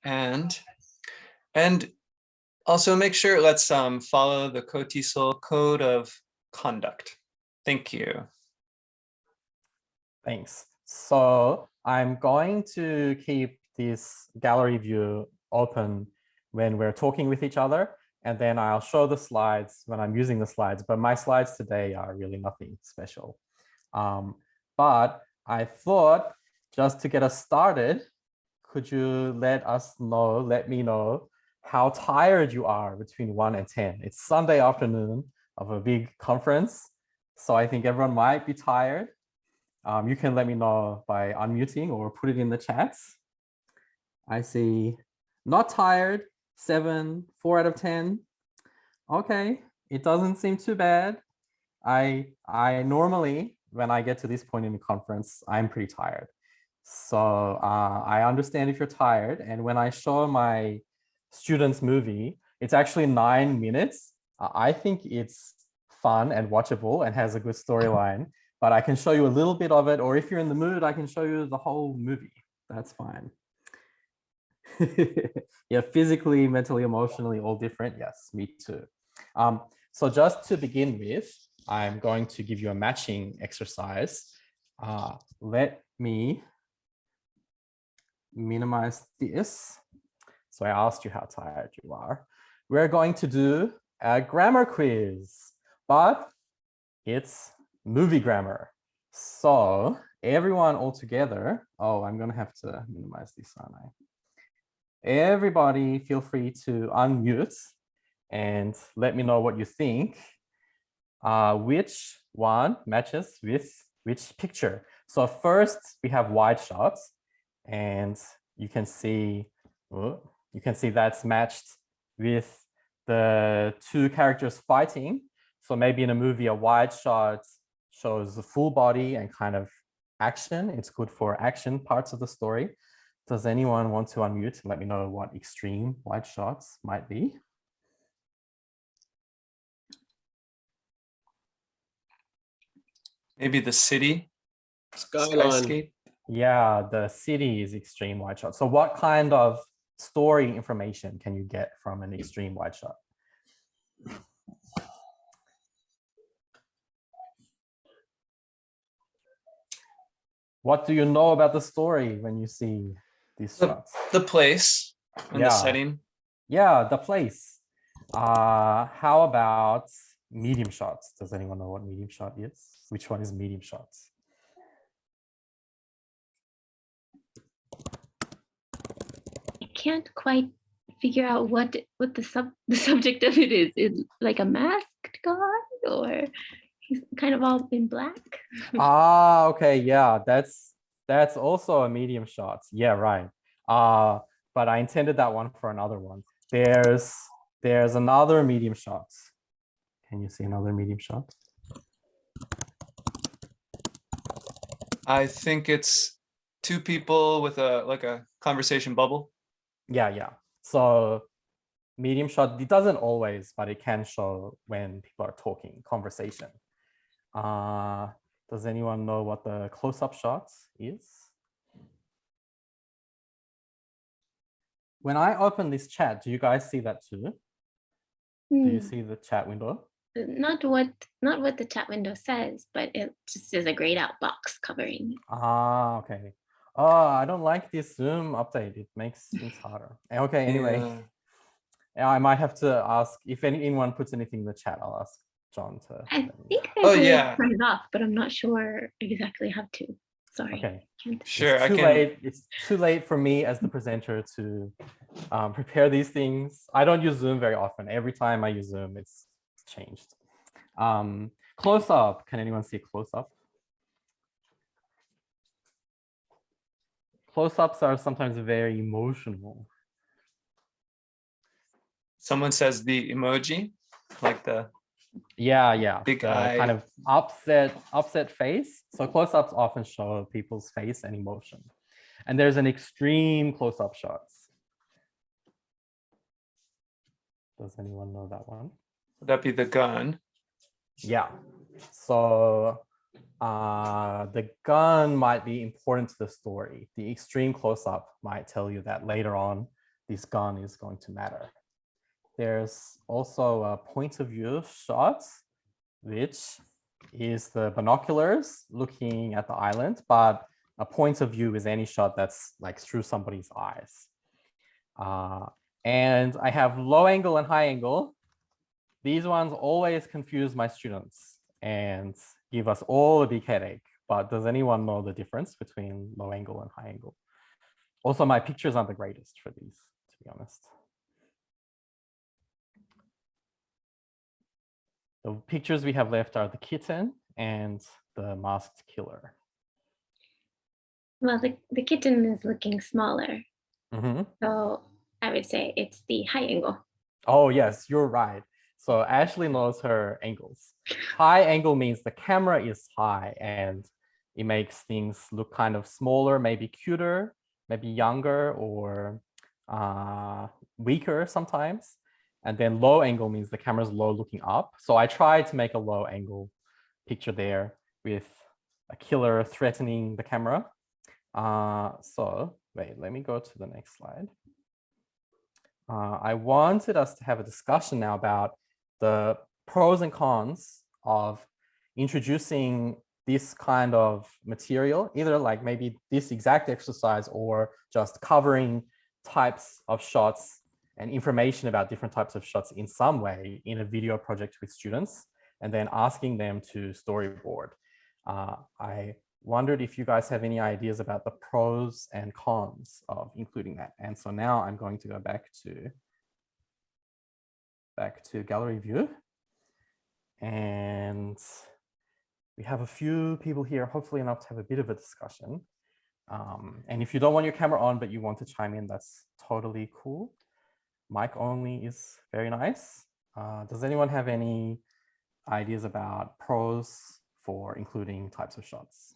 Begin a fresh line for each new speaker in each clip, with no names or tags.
And and also make sure let's follow the KOTESOL code of conduct. Thank you.
Thanks. So I'm going to keep this gallery view open when we're talking with each other, and then I'll show the slides when I'm using the slides, but my slides today are really nothing special. But I thought, just to get us started, could you let me know how tired you are between 1 and 10? It's Sunday afternoon of a big conference, so I think everyone might be tired. You can let me know by unmuting or put it in the chats. I see not tired, 7, 4 out of 10. Okay, it doesn't seem too bad. I normally, when I get to this point in the conference, I'm pretty tired. So I understand if you're tired. And when I show my students' movie, it's actually 9 minutes. I think it's fun and watchable and has a good storyline, but I can show you a little bit of it. Or if you're in the mood, I can show you the whole movie. That's fine. Yeah, physically, mentally, emotionally, all different. Yes, me too. So just to begin with, I'm going to give you a matching exercise. Let me minimize this. So I asked you how tired you are. We're going to do a grammar quiz, but it's movie grammar. So everyone all together, oh, I'm gonna have to minimize this, aren't I? Everybody feel free to unmute and let me know what you think. Which one matches with which picture? So first we have wide shots, and you can see that's matched with the two characters fighting. So maybe in a movie, a wide shot shows the full body and kind of action. It's good for action parts of the story. Does anyone want to unmute and let me know what extreme wide shots might be?
Maybe the city.
Skyline.
Skyscape.
Yeah, the city is extreme wide shot. So what kind of story information can you get from an extreme wide shot? What do you know about the story when you see these shots?
The place and the setting.
Yeah, the place. How about medium shots? Does anyone know what medium shot is? Which one is medium shots?
I can't quite figure out what the subject of it is. Is like a masked guy, or he's kind of all in black?
Okay, yeah, that's also a medium shot. Yeah, right. But I intended that one for another one. There's another medium shot. Can you see another medium shot?
I think it's two people with a conversation bubble.
Yeah. So medium shot, it doesn't always, but it can show when people are talking, conversation. Does anyone know what the close-up shots is? When I open this chat, do you guys see that too? Do you see the chat window?
Not what the chat window says, but it just is a grayed out box covering.
Okay. Oh, I don't like this Zoom update. It makes things harder. Okay, anyway. Yeah. I might have to ask if anyone puts anything in the chat. I'll ask John to.
I think there's a way to turn it off, but I'm not sure exactly how to. Sorry.
Okay.
Sure.
It's too late for me as the presenter to prepare these things. I don't use Zoom very often. Every time I use Zoom, it's changed. Close up. Can anyone see close up? Close-ups are sometimes very emotional.
Someone says the emoji, like the
big
eye.
Kind of upset face. So close-ups often show people's face and emotion. And there's an extreme close-up shots. Does anyone know that one?
Would that be the gun?
Yeah. So the gun might be important to the story. The extreme close-up might tell you that later on this gun is going to matter. There's also a point of view shot, which is the binoculars looking at the island, but a point of view is any shot that's like through somebody's eyes. And I have low angle and high angle. These ones always confuse my students and give us all a big headache. But does anyone know the difference between low angle and high angle? Also, my pictures aren't the greatest for these, to be honest. The pictures we have left are the kitten and the masked killer.
Well, the kitten is looking smaller.
Mm-hmm.
So I would say it's the high angle.
Oh, yes, you're right. So Ashley knows her angles. High angle means the camera is high and it makes things look kind of smaller, maybe cuter, maybe younger or weaker sometimes. And then low angle means the camera's low looking up. So I tried to make a low angle picture there with a killer threatening the camera. So wait, let me go to the next slide. I wanted us to have a discussion now about the pros and cons of introducing this kind of material, either like maybe this exact exercise or just covering types of shots and information about different types of shots in some way in a video project with students, and then asking them to storyboard. I wondered if you guys have any ideas about the pros and cons of including that. And so now I'm going to go back to gallery view. And we have a few people here, hopefully enough to have a bit of a discussion. And if you don't want your camera on, but you want to chime in, that's totally cool. Mic only is very nice. Does anyone have any ideas about pros for including types of shots?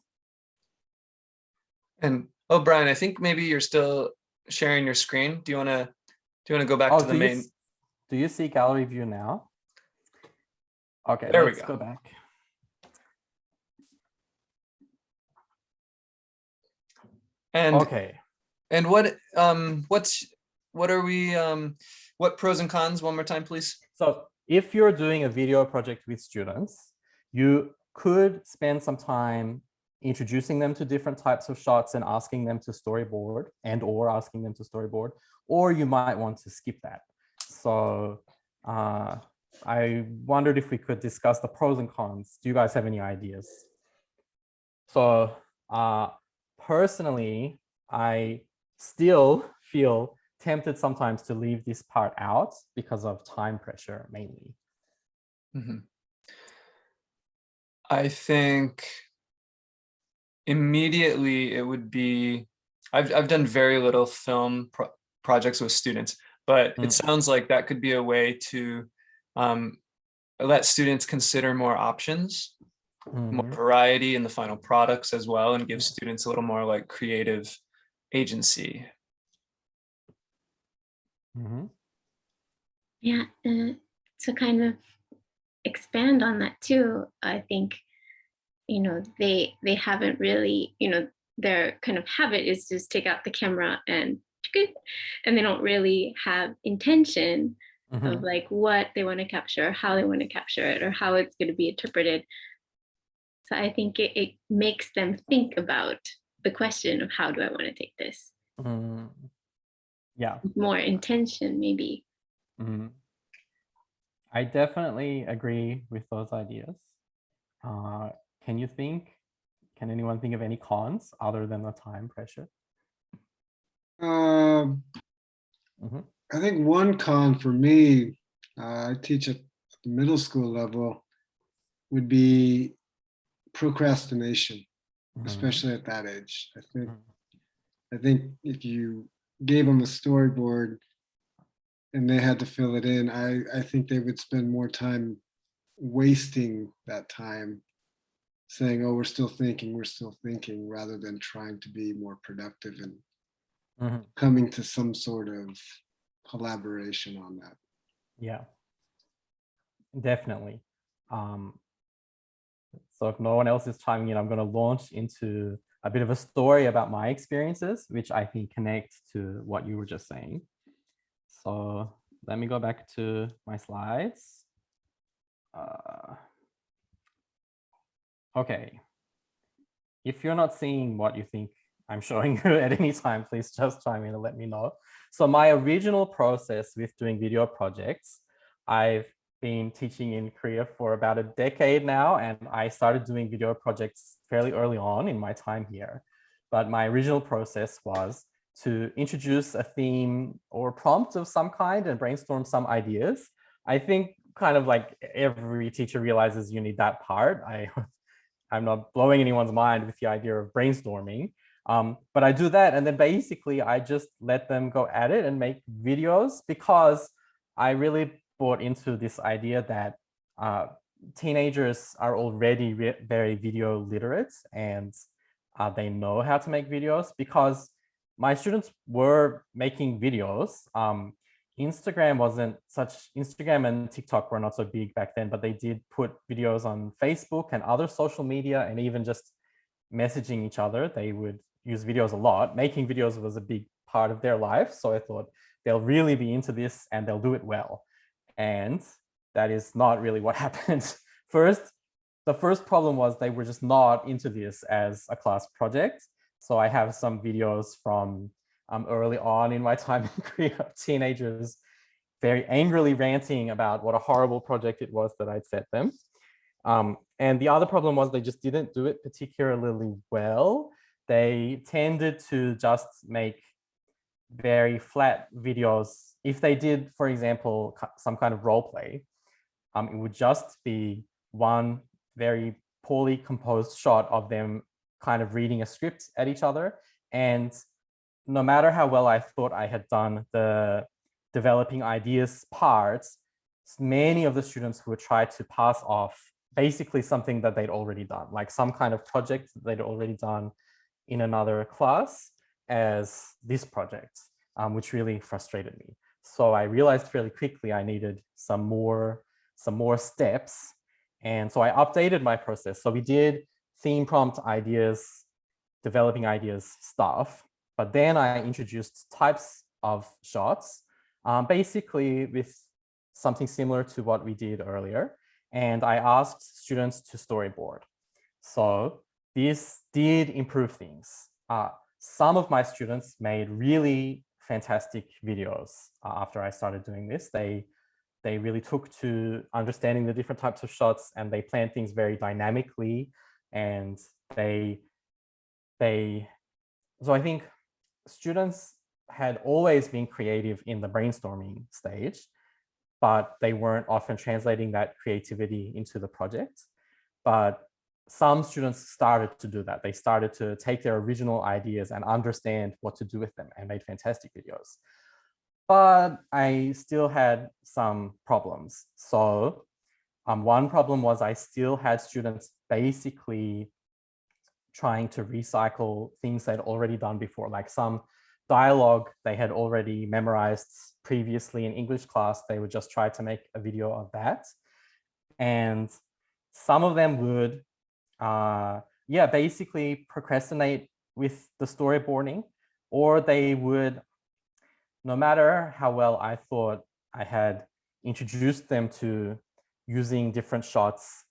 And oh, Bryan, I think maybe you're still sharing your screen. Do you want to go back to the main?
Do you see gallery view now? Okay,
there
let's
we
go back.
And
okay.
And what pros and cons? One more time, please.
So if you're doing a video project with students, you could spend some time introducing them to different types of shots and asking them to storyboard or you might want to skip that. So I wondered if we could discuss the pros and cons. Do you guys have any ideas? So personally, I still feel tempted sometimes to leave this part out because of time pressure mainly.
Mm-hmm. I think immediately it would be, I've done very little film projects with students, but it sounds like that could be a way to let students consider more options, more variety in the final products as well, and give students a little more like creative agency.
Yeah, to kind of expand on that too, I think, they haven't really, their kind of habit is just take out the camera and they don't really have intention of like what they want to capture, how they want to capture it, or how it's going to be interpreted. So I think it makes them think about the question of how do I want to take this?
Yeah.
More intention, maybe.
I definitely agree with those ideas. Can anyone think of any cons other than the time pressure?
I think one con for me, I teach at the middle school level, would be procrastination, especially at that age. I think if you gave them a storyboard and they had to fill it in, I think they would spend more time wasting that time saying, oh, we're still thinking, rather than trying to be more productive and coming to some sort of collaboration on that.
Yeah, definitely. So if no one else is chiming in, I'm going to launch into a bit of a story about my experiences, which I think connect to what you were just saying. So let me go back to my slides. Okay. If you're not seeing what you think I'm showing you at any time, please just chime in and let me know. So my original process with doing video projects, I've been teaching in Korea for about a decade now, and I started doing video projects fairly early on in my time here. But my original process was to introduce a theme or prompt of some kind and brainstorm some ideas. I think kind of like every teacher realizes you need that part. I'm not blowing anyone's mind with the idea of brainstorming, but I do that. And then basically I just let them go at it and make videos, because I really bought into this idea that teenagers are already very video literate, and they know how to make videos, because my students were making videos. Instagram and TikTok were not so big back then, but they did put videos on Facebook and other social media, and even just messaging each other. They would use videos a lot. Making videos was a big part of their life. So I thought they'll really be into this and they'll do it well. And that is not really what happened. The first problem was they were just not into this as a class project. So I have some videos from early on in my time in Korea of teenagers very angrily ranting about what a horrible project it was that I'd set them. And the other problem was they just didn't do it particularly well. They tended to just make very flat videos. If they did, for example, some kind of role play, it would just be one very poorly composed shot of them kind of reading a script at each other. And no matter how well I thought I had done the developing ideas parts, many of the students would try to pass off basically something that they'd already done, like some kind of project that they'd already done in another class as this project, which really frustrated me. So I realized fairly quickly I needed some more steps. And so I updated my process. So we did theme prompt ideas, developing ideas stuff, but then I introduced types of shots, basically with something similar to what we did earlier. And I asked students to storyboard. So this did improve things. Some of my students made really fantastic videos after I started doing this. They really took to understanding the different types of shots, and they planned things very dynamically. And so I think students had always been creative in the brainstorming stage, but they weren't often translating that creativity into the project. But some students started to do that. They started to take their original ideas and understand what to do with them, and made fantastic videos. But I still had some problems. So one problem was I still had students basically trying to recycle things they'd already done before, like some dialogue they had already memorized previously in English class. They would just try to make a video of that. And some of them would, basically procrastinate with the storyboarding, or they would, no matter how well I thought I had introduced them to using different shots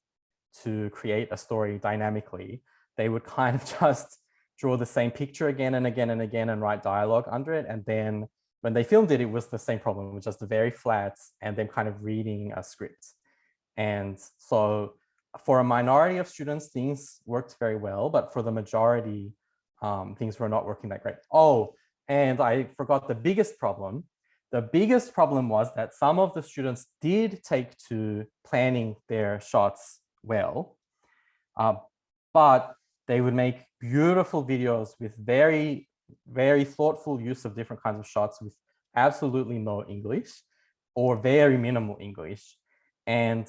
to create a story dynamically, they would kind of just draw the same picture again and again and again and write dialogue under it. And then when they filmed it, it was the same problem, with just very flat and them kind of reading a script. And so for a minority of students, things worked very well, but for the majority, things were not working that great. Oh, and I forgot the biggest problem. The biggest problem was that some of the students did take to planning their shots well, but they would make beautiful videos with very, very thoughtful use of different kinds of shots with absolutely no English or very minimal English. And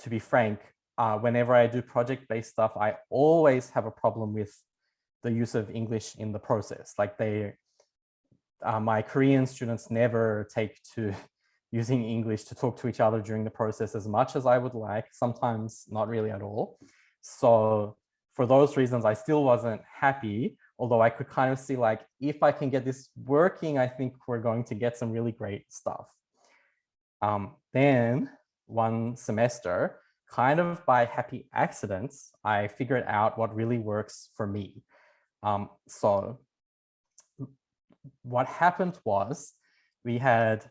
to be frank, whenever I do project-based stuff, I always have a problem with the use of English in the process. Like my Korean students never take to using English to talk to each other during the process as much as I would like, sometimes not really at all. So for those reasons, I still wasn't happy, although I could kind of see like, if I can get this working, I think we're going to get some really great stuff. Then one semester, kind of by happy accidents, I figured out what really works for me. So what happened was we had,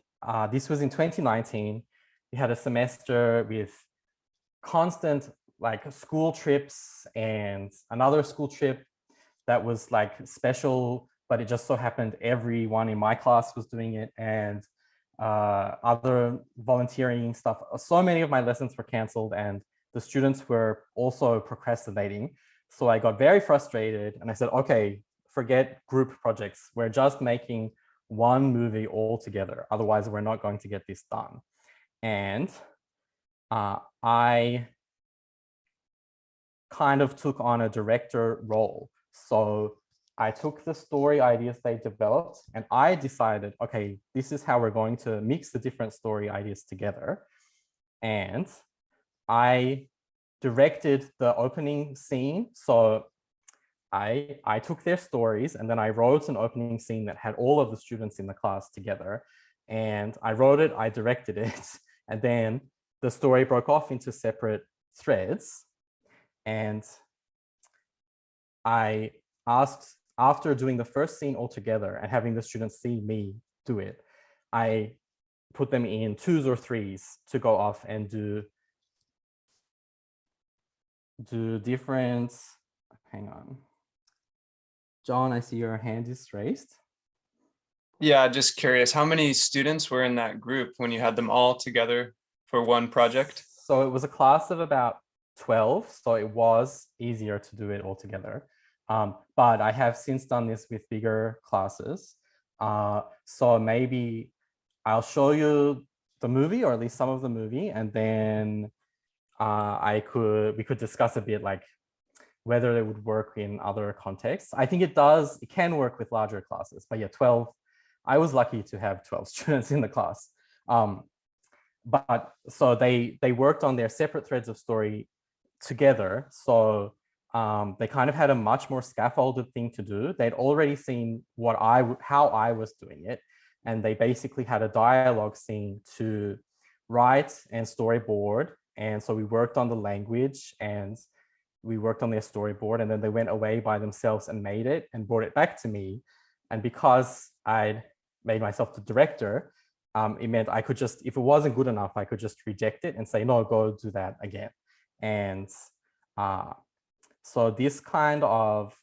this was in 2019, we had a semester with constant like school trips and another school trip that was like special, but it just so happened everyone in my class was doing it, and other volunteering stuff. So many of my lessons were canceled and the students were also procrastinating. So I got very frustrated and I said, okay, forget group projects. We're just making one movie all together. Otherwise, we're not going to get this done. And I kind of took on a director role. So I took the story ideas they developed and I decided, okay, this is how we're going to mix the different story ideas together. And I directed the opening scene. So I took their stories and then I wrote an opening scene that had all of the students in the class together. And I wrote it, I directed it, and then the story broke off into separate threads. And I asked, after doing the first scene all together and having the students see me do it, I put them in 2s or 3s to go off and do different, hang on. John, I see your hand is raised.
Yeah, just curious, how many students were in that group when you had them all together for one project?
So it was a class of about 12, so it was easier to do it all together. But I have since done this with bigger classes. So maybe I'll show you the movie, or at least some of the movie, and then we could discuss a bit like whether it would work in other contexts. I think it can work with larger classes, but yeah, 12, I was lucky to have 12 students in the class. But so they worked on their separate threads of story together. So they kind of had a much more scaffolded thing to do. They'd already seen how I was doing it. And they basically had a dialogue scene to write and storyboard. And so we worked on the language and we worked on their storyboard, and then they went away by themselves and made it and brought it back to me. And because I'd made myself the director, it meant I could just, if it wasn't good enough, I could just reject it and say, no, go do that again. And so this kind of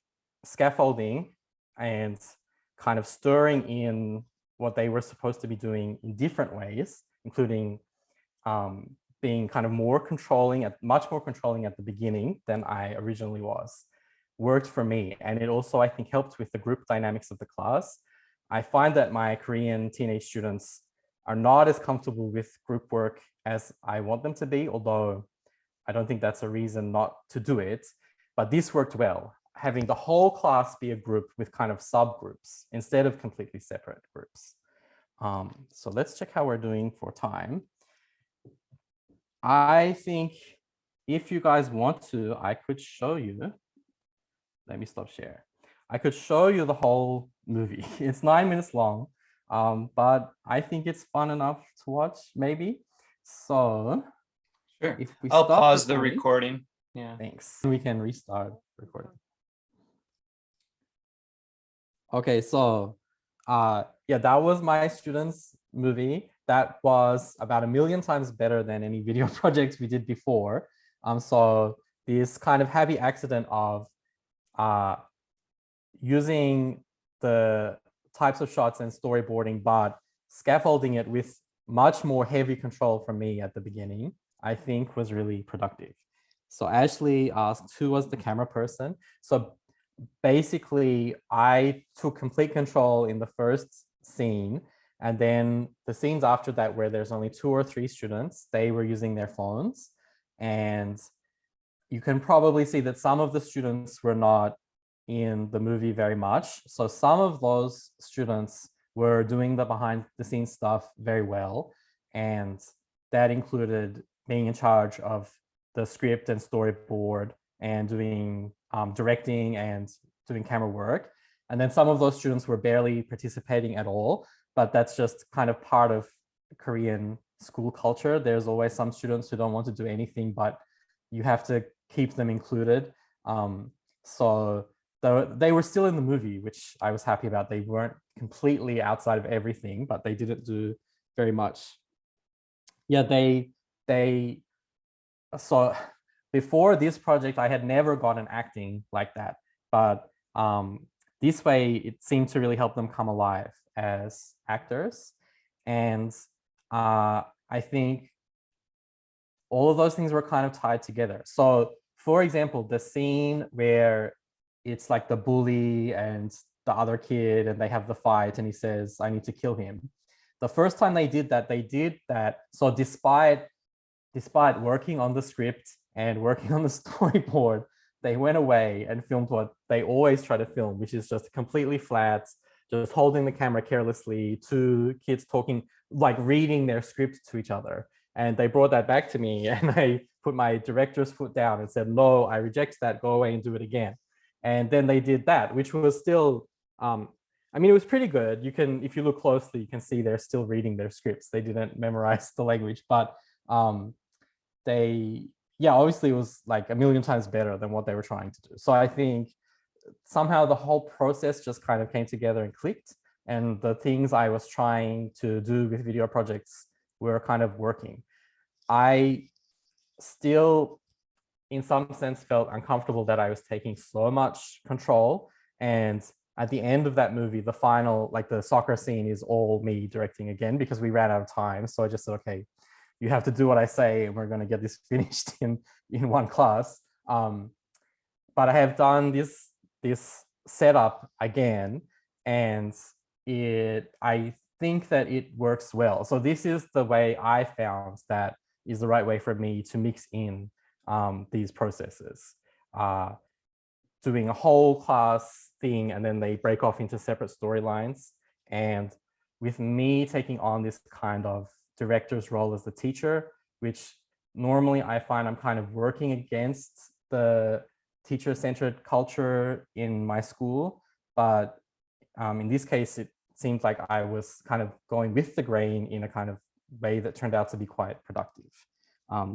scaffolding and kind of stirring in what they were supposed to be doing in different ways, including being kind of much more controlling at the beginning than I originally was, worked for me. And it also, I think, helped with the group dynamics of the class. I find that my Korean teenage students are not as comfortable with group work as I want them to be, although I don't think that's a reason not to do it. But this worked well, having the whole class be a group with kind of subgroups instead of completely separate groups. So let's check how we're doing for time. I think if you guys want to, I could show you. Let me stop share. I could show you the whole movie. It's 9 minutes long, but I think it's fun enough to watch, maybe. So
Sure.
if we
I'll
stop
pause the recording. Yeah.
Thanks. We can restart recording. Okay, so yeah, that was my students' movie. That was about 1 million times better than any video projects we did before. So this kind of happy accident of using the types of shots and storyboarding, but scaffolding it with much more heavy control from me at the beginning, I think was really productive. So Ashley asked, who was the camera person? So basically, I took complete control in the first scene, and then the scenes after that, where there's only 2 or 3 students, they were using their phones. And you can probably see that some of the students were not in the movie very much. So some of those students were doing the behind the scenes stuff very well. And that included being in charge of the script and storyboard and doing directing and doing camera work. And then some of those students were barely participating at all, but that's just kind of part of Korean school culture. There's always some students who don't want to do anything, but you have to keep them included. So they were still in the movie, which I was happy about. They weren't completely outside of everything, but they didn't do very much. Yeah, so before this project, I had never gotten acting like that, but this way it seemed to really help them come alive as actors. And I think all of those things were kind of tied together. So for example, the scene where it's like the bully and the other kid and they have the fight and he says, I need to kill him. The first time they did that. So despite working on the script and working on the storyboard, they went away and filmed what they always try to film, which is just completely flat, just holding the camera carelessly, two kids talking, like reading their script to each other. And they brought that back to me and I put my director's foot down and said, no, I reject that, go away and do it again. And then they did that, which was still, I mean, it was pretty good. You can, if you look closely, you can see they're still reading their scripts. They didn't memorize the language, but yeah, obviously it was like a million times better than what they were trying to do. So I think somehow the whole process just kind of came together and clicked, and the things I was trying to do with video projects were kind of working. I still, in some sense, felt uncomfortable that I was taking so much control. And at the end of that movie, the final, like the soccer scene is all me directing again because we ran out of time. So I just said, okay, you have to do what I say and we're going to get this finished in one class. But I have done this setup again, and I think that it works well. So this is the way I found that is the right way for me to mix in these processes. Doing a whole class thing and then they break off into separate storylines. And with me taking on this kind of director's role as the teacher, which normally I find I'm kind of working against the teacher-centered culture in my school. But in this case, it seems like I was kind of going with the grain in a kind of way that turned out to be quite productive.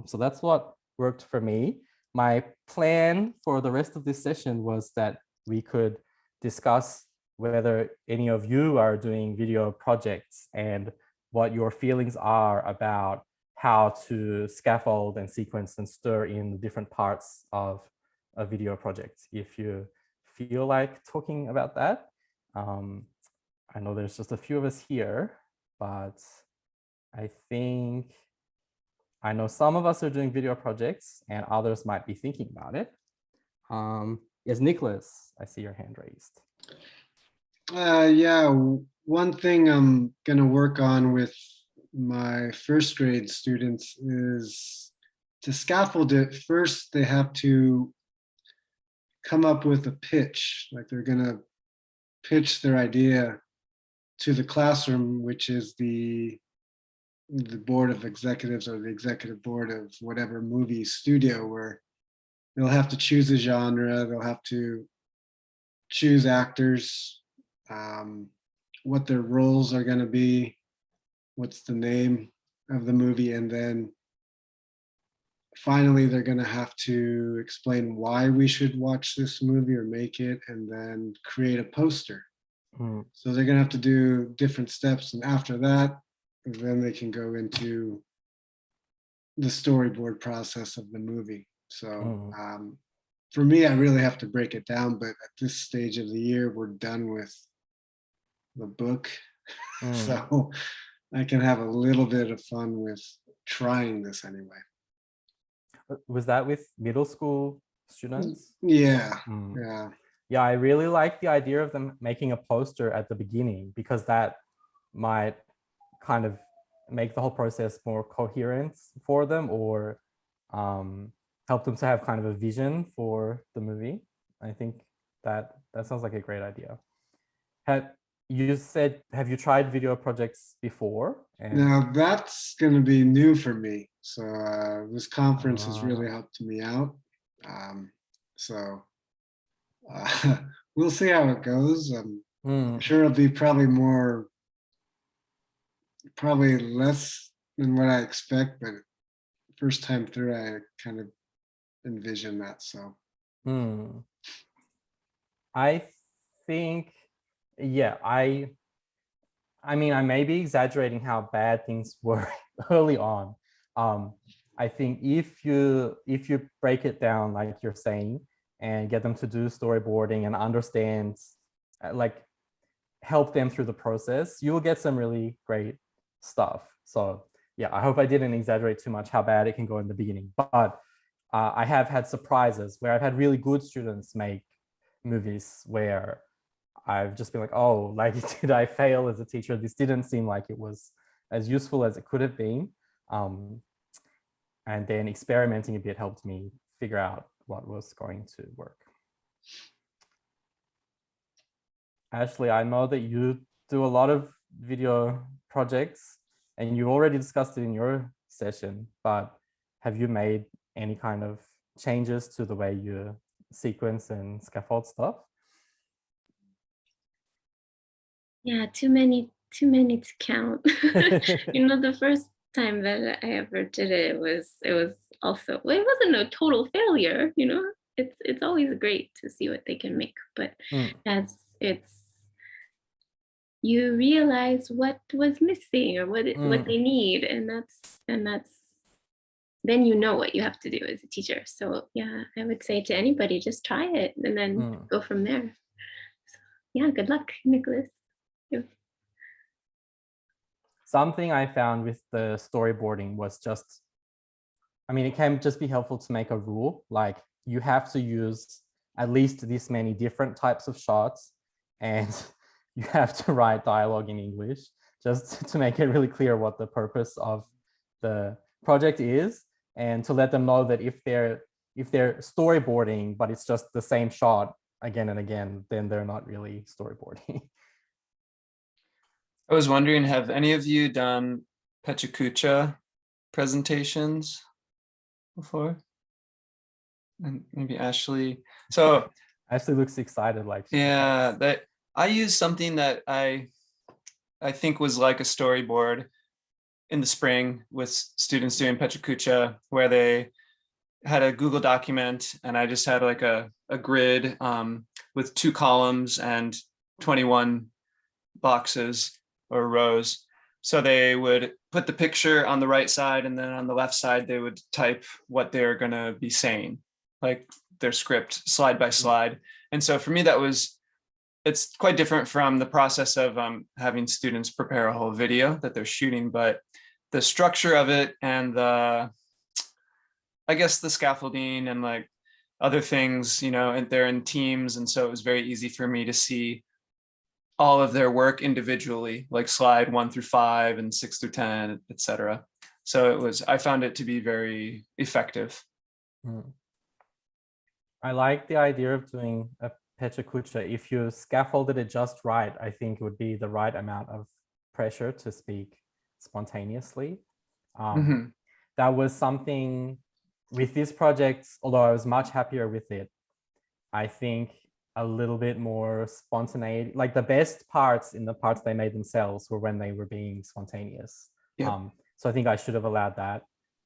So that's what worked for me. My plan for the rest of this session was that we could discuss whether any of you are doing video projects and what your feelings are about how to scaffold and sequence and stir in the different parts of a video project. If you feel like talking about that, I know there's just a few of us here, but I think I know some of us are doing video projects and others might be thinking about it. Yes, Nicholas, I see your hand raised.
Yeah, one thing I'm going to work on with my first grade students is to scaffold it. First, they have to come up with a pitch, like they're going to pitch their idea to the classroom, which is the board of executives or the executive board of whatever movie studio, where they'll have to choose a genre, they'll have to choose actors, what their roles are going to be, what's the name of the movie, and then finally they're going to have to explain why we should watch this movie or make it, and then create a poster. So they're going to have to do different steps, and after that, then they can go into the storyboard process of the movie. So for me, I really have to break it down, but at this stage of the year, we're done with the book. So I can have a little bit of fun with trying this anyway.
Was that with middle school students?
Yeah,
yeah. Yeah, I really like the idea of them making a poster at the beginning, because that might kind of make the whole process more coherent for them, or help them to have kind of a vision for the movie. I think that sounds like a great idea. Have you tried video projects before?
Now that's going to be new for me. So this conference has really helped me out. we'll see how it goes. I'm
Mm.
sure it'll be probably less than what I expect, but first time through, I kind of envision that. So
Mm. I think, yeah, I mean, I may be exaggerating how bad things were early on. I think if you break it down like you're saying and get them to do storyboarding and understand, like help them through the process, you will get some really great stuff. So yeah, I hope I didn't exaggerate too much how bad it can go in the beginning, but I have had surprises where I've had really good students make movies where I've just been like, oh, like, did I fail as a teacher? This didn't seem like it was as useful as it could have been. And then experimenting a bit helped me figure out what was going to work. Ashley, I know that you do a lot of video projects and you already discussed it in your session, but have you made any kind of changes to the way you sequence and scaffold stuff?
Yeah, too many to count. The first time that I ever did it was also, well, it wasn't a total failure. It's always great to see what they can make, but as you realize what was missing or what they need, and that's then you know what you have to do as a teacher. So yeah, I would say to anybody, just try it and then go from there. So, yeah, good luck, Nicholas.
Something I found with the storyboarding was just, I mean, it can just be helpful to make a rule, like you have to use at least this many different types of shots, and you have to write dialogue in English, just to make it really clear what the purpose of the project is, and to let them know that if they're storyboarding, but it's just the same shot again and again, then they're not really storyboarding.
I was wondering, have any of you done PechaKucha presentations before? And maybe Ashley. So
Ashley looks excited, like,
yeah, that I used something that I think was like a storyboard in the spring with students doing PechaKucha, where they had a Google document and I just had like a grid with 2 columns and 21 boxes or rows. So they would put the picture on the right side, and then on the left side, they would type what they're going to be saying, like their script slide by slide. And so for me, it's quite different from the process of having students prepare a whole video that they're shooting, but the structure of it and I guess the scaffolding and like other things, and they're in teams. And so it was very easy for me to see all of their work individually, like slide 1 through 5 and 6 through 10, etc. So I found it to be very effective.
I like the idea of doing a PechaKucha. If you scaffolded it just right, I think it would be the right amount of pressure to speak spontaneously. That was something with this project, although I was much happier with it, I think a little bit more spontaneity, like the best parts in the parts they made themselves were when they were being spontaneous.
Yep.
So I think I should have allowed that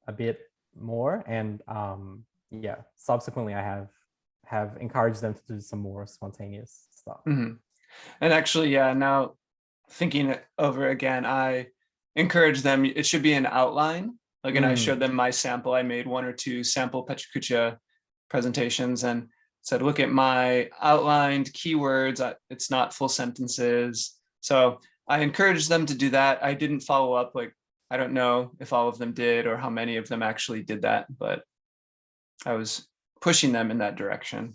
a bit more. And yeah, subsequently I have encouraged them to do some more spontaneous stuff.
And actually, yeah, now thinking it over again, I encourage them, it should be an outline. Like, and I showed them my sample. I made 1 or 2 sample PechaKucha presentations and said, look at my outlined keywords. It's not full sentences. So I encouraged them to do that. I didn't follow up. Like, I don't know if all of them did or how many of them actually did that, but I was pushing them in that direction.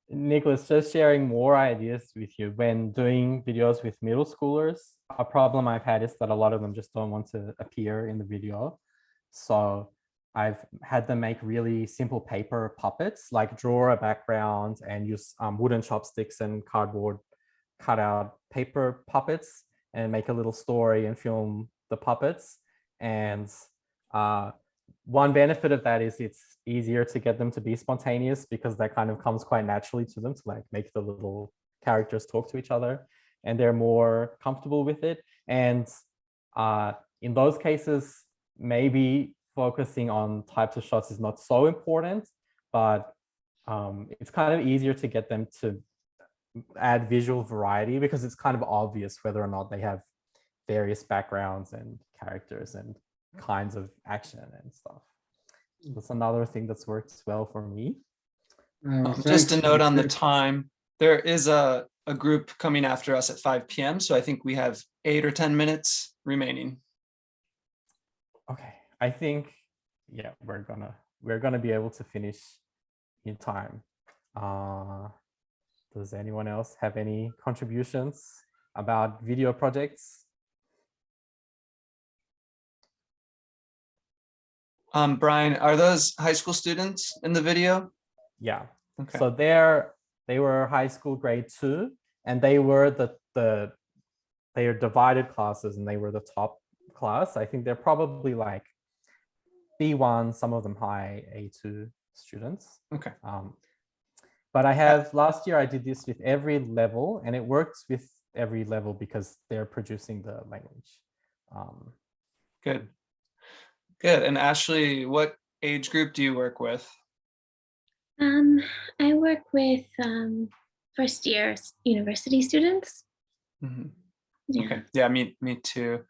Nicholas, just sharing more ideas with you. When doing videos with middle schoolers, a problem I've had is that a lot of them just don't want to appear in the video. So I've had them make really simple paper puppets, like draw a background and use wooden chopsticks and cardboard cut out paper puppets and make a little story and film the puppets. And one benefit of that is it's easier to get them to be spontaneous because that kind of comes quite naturally to them to like make the little characters talk to each other, and they're more comfortable with it. And in those cases, maybe focusing on types of shots is not so important, but it's kind of easier to get them to add visual variety because it's kind of obvious whether or not they have various backgrounds and characters and kinds of action and stuff. That's another thing that's worked well for me.
Just a note on the time, there is a group coming after us at 5 p.m. So I think we have 8 or 10 minutes remaining.
Okay, I think, yeah, we're gonna be able to finish in time. Does anyone else have any contributions about video projects?
Bryan, are those high school students in the video?
Yeah.
Okay.
So they were high school grade 2, and they were they are divided classes, and they were the top class. I think they're probably like B1, some of them high A2 students.
Okay.
But I have last year I did this with every level, and it works with every level because they're producing the language.
Good. Good. And Ashley, what age group do you work with?
I work with first year university students.
Mm-hmm.
Yeah.
Okay. Yeah, me too.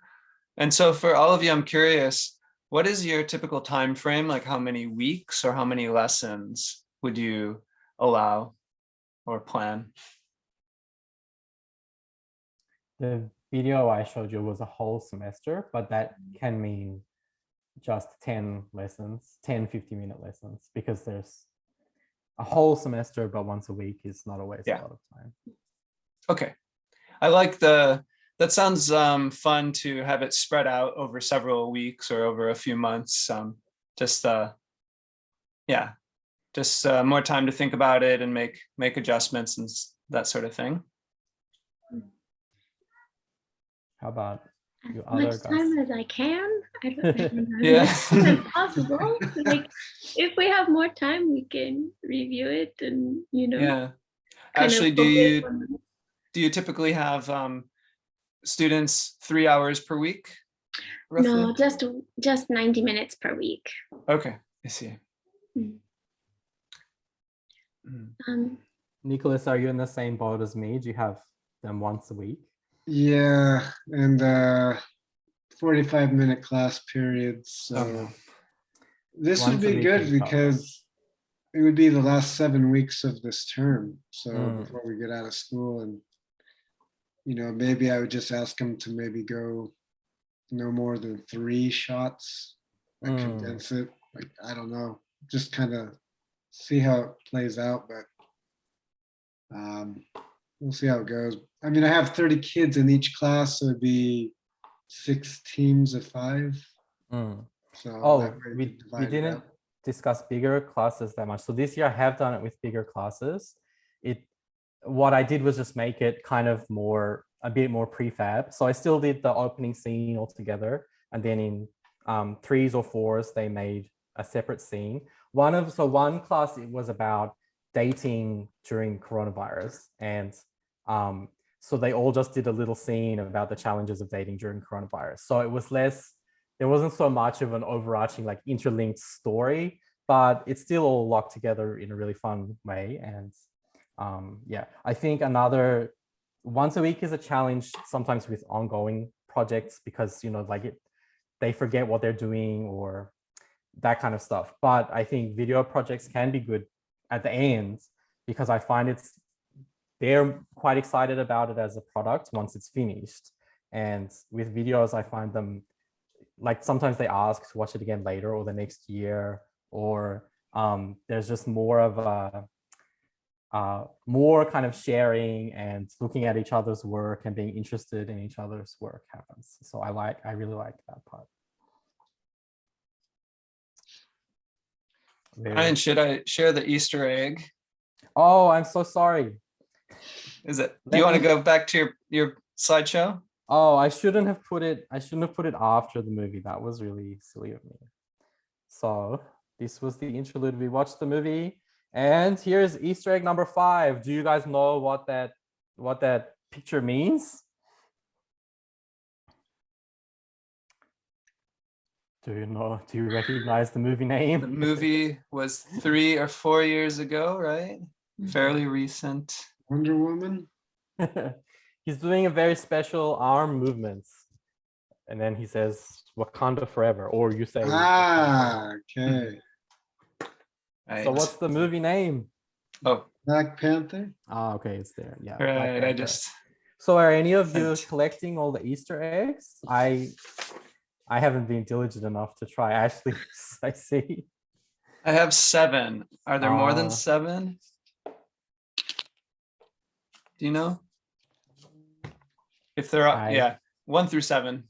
And so for all of you, I'm curious, what is your typical time frame? Like how many weeks or how many lessons would you allow or plan?
The video I showed you was a whole semester, but that can mean just 10 lessons, 10 50-minute lessons, because there's a whole semester, but once a week is not always a lot of time. Okay.
I like that sounds fun to have it spread out over several weeks or over a few months. Just more time to think about it and make adjustments and that sort of thing.
How about you
As much time as I can. I don't know.
Yeah.
As much as possible. Like if we have more time, we can review it and
Yeah. Actually, do you typically have students 3 hours per week? Roughly?
No, just 90 minutes per week.
Okay, I see.
Nicholas, are you in the same boat as me? Do you have them once a week?
Yeah, and 45-minute class periods. So this would be good because it would be the last 7 weeks of this term. So before we get out of school, and maybe I would just ask them to maybe go no more than 3 shots, like condense it. Like, I don't know, just kind of see how it plays out, but we'll see how it goes. I mean, I have 30 kids in each class, so it'd be 6 teams of 5. So
we didn't discuss bigger classes that much. So this year I have done it with bigger classes. What I did was just make it kind of a bit more prefab. So I still did the opening scene all together, and then in 3s or 4s they made a separate scene. One class, it was about dating during coronavirus, and so they all just did a little scene about the challenges of dating during coronavirus. So it was there wasn't so much of an overarching like interlinked story, but it's still all locked together in a really fun way. And I think another once a week is a challenge sometimes with ongoing projects because they forget what they're doing or that kind of stuff. But I think video projects can be good at the end because I find they're quite excited about it as a product once it's finished. And with videos, I find them like sometimes they ask to watch it again later or the next year, or there's just more of more kind of sharing and looking at each other's work and being interested in each other's work happens. So I really like that part.
Bryan, should I share the Easter egg?
Oh, I'm so sorry.
Do you want to go back to your slideshow?
Oh, I shouldn't have put it after the movie. That was really silly of me. So this was the interlude. We watched the movie, and here's Easter egg number 5. Do you guys know what that picture means? Do you recognize the movie
The
name?
movie was 3 or 4 years ago, right? Fairly recent.
Wonder Woman.
He's doing a very special arm movements. And then he says, Wakanda forever, or you say.
Ah, okay.
Right.
So what's the movie name?
Oh,
Black Panther.
Ah, okay, it's there. Yeah. Black
right. I
Panther.
just
So are any of you
Right.
collecting all the Easter eggs? I haven't been diligent enough to try. Actually, I see.
I have 7. Are there more than
Ah.
7? Do you know? If there are, yeah, 1 through 7.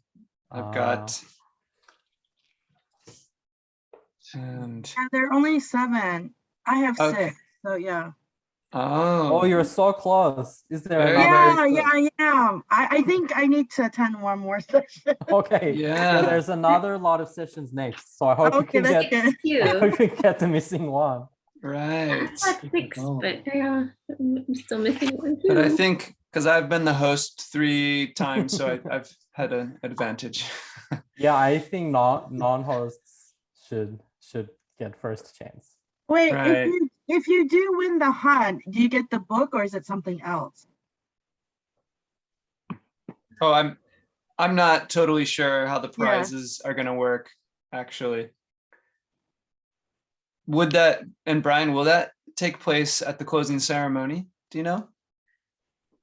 I've got. And
Yeah, there are only 7. I have
Okay.
6. So yeah.
Oh, you're so close. Is there
Very
another?
Yeah, I am. I think I need to attend one more session.
Okay.
Yeah.
There's another lot of sessions next. So I hope
Okay,
you can
that's
get
good.
I hope you can get the missing one.
Right.
That's 6, but yeah, I'm still missing one too.
But I think because I've been the host 3 times, so I've had an advantage.
Yeah, I think non-hosts should get first chance.
Wait,
Right.
if you do win the hunt, do you get the book or is it something else?
Oh, I'm not totally sure how the prizes are going to work, actually. Would that, and Brian, will that take place at the closing ceremony? Do you know?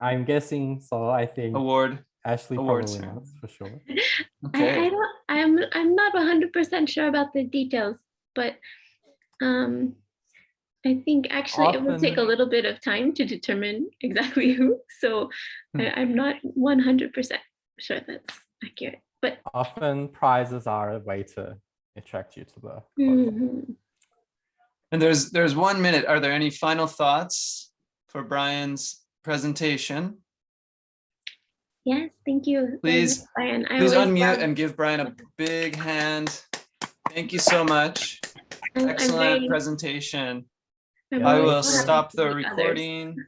I'm guessing so. I think
Award.
Ashley
award
probably
ceremony.
knows for sure.
Okay.
I'm not 100% sure about the details, but I think actually it will take a
Often-
little bit of time to determine exactly who. So I'm not 100% sure that's accurate. But
Often prizes are a way to attract you to the.
mhm.
And there's 1 minute. Are there any final thoughts for Brian's presentation?
Yes, thank you. very
Please-
much, Bryan. I
Please
always
unmute
love-
and give Brian a big hand. Thank you so much.
I'm
Excellent
very-
presentation.
I'm
Yeah,
I
always
will
so happy
stop
to
the
meet others.
recording.